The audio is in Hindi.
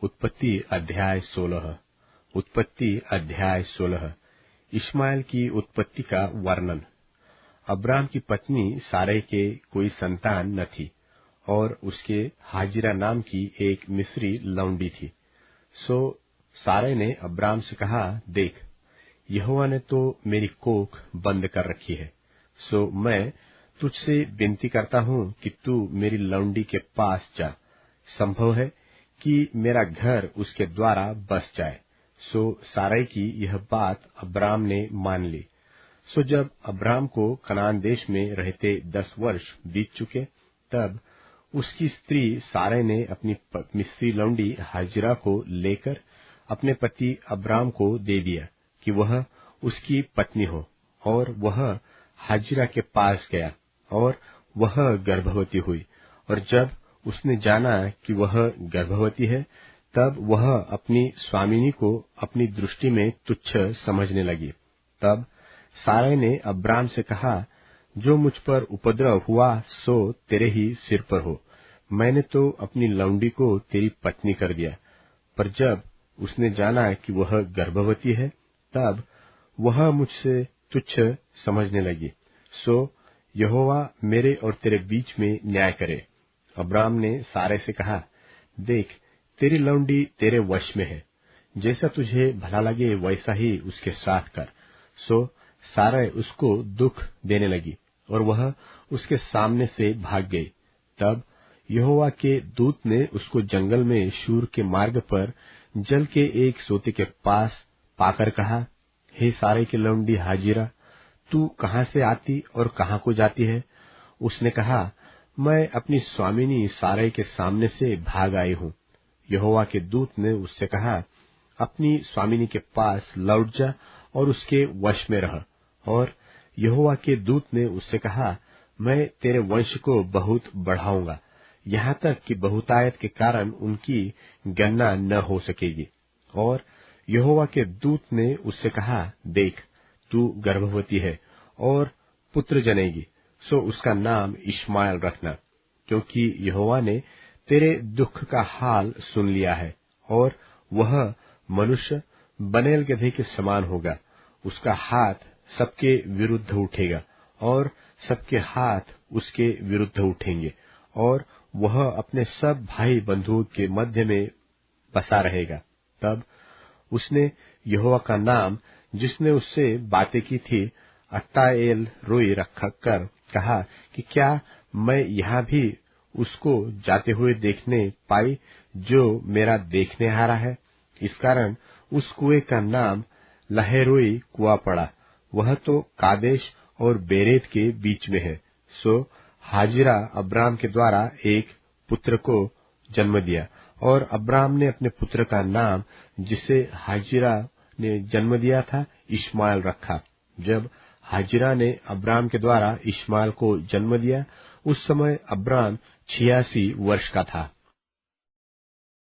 उत्पत्ति अध्याय 16। इश्माएल की उत्पत्ति का वर्णन। अब्राम की पत्नी सारै के कोई संतान न थी और उसके हाजिरा नाम की एक मिस्री लौंडी थी। सो सारै ने अब्राम से कहा, देख, यहोवा ने तो मेरी कोख बंद कर रखी है, सो मैं तुझसे विनती करता हूँ कि तू मेरी लौंडी के पास जा। संभव है कि मेरा घर उसके द्वारा बस जाए। सो सारै की यह बात अब्राम ने मान ली। सो जब अब्राम को कनान देश में रहते 10 वर्ष बीत चुके, तब उसकी स्त्री सारै ने अपनी मिस्री लौंडी हाजिरा को लेकर अपने पति अब्राम को दे दिया कि वह उसकी पत्नी हो, और वह हाजिरा के पास गया और वह गर्भवती हुई। और जब उसने जाना कि वह गर्भवती है, तब वह अपनी स्वामिनी को अपनी दृष्टि में तुच्छ समझने लगी। तब सारै ने अब्राम से कहा, जो मुझ पर उपद्रव हुआ सो तेरे ही सिर पर हो। मैंने तो अपनी लौंडी को तेरी पत्नी कर दिया। पर जब उसने जाना कि वह गर्भवती है, तब वह मुझसे तुच्छ समझने लगी। सो यहोवा मेरे और तेरे बीच में न्याय करे। अब्राम ने सारै से कहा, देख, तेरी लौंडी तेरे वश में है, जैसा तुझे भला लगे वैसा ही उसके साथ कर। सो सारै उसको दुख देने लगी और वह उसके सामने से भाग गई। तब यहोवा के दूत ने उसको जंगल में शूर के मार्ग पर जल के एक सोते के पास पाकर कहा, हे सारै की लौंडी हाजिरा, तू कहाँ से आती और कहाँ को जाती है? उसने कहा, मैं अपनी स्वामिनी सारै के सामने से भाग आई हूँ। यहोवा के दूत ने उससे कहा, अपनी स्वामिनी के पास लौट जा और उसके वश में रह। और यहोवा के दूत ने उससे कहा, मैं तेरे वंश को बहुत बढ़ाऊंगा, यहाँ तक कि बहुतायत के कारण उनकी गणना न हो सकेगी। और यहोवा के दूत ने उससे कहा, देख, तू गर्भवती है और पुत्र जनेगी, सो उसका नाम इश्माएल रखना, क्योंकि यहोवा ने तेरे दुख का हाल सुन लिया है। और वह मनुष्य बनेल गधे के समान होगा। उसका हाथ सबके विरुद्ध उठेगा और सबके हाथ उसके विरुद्ध उठेंगे, और वह अपने सब भाई बंधुओं के मध्य में बसा रहेगा। तब उसने यहोवा का नाम, जिसने उससे बातें की थी, अत्ताएल रोई रखकर कहा कि क्या मैं यहाँ भी उसको जाते हुए देखने पाई जो मेरा देखने हारा है? इस कारण उस कुएं का नाम लहैरोई कुआं पड़ा। वह तो कादेश और बेरेत के बीच में है। सो हाजिरा अब्राम के द्वारा एक पुत्र को जन्म दिया, और अब्राम ने अपने पुत्र का नाम, जिसे हाजिरा ने जन्म दिया था, इश्माएल रखा। जब हाजिरा ने अब्राम के द्वारा इश्माएल को जन्म दिया, उस समय अब्राम 86 वर्ष का था।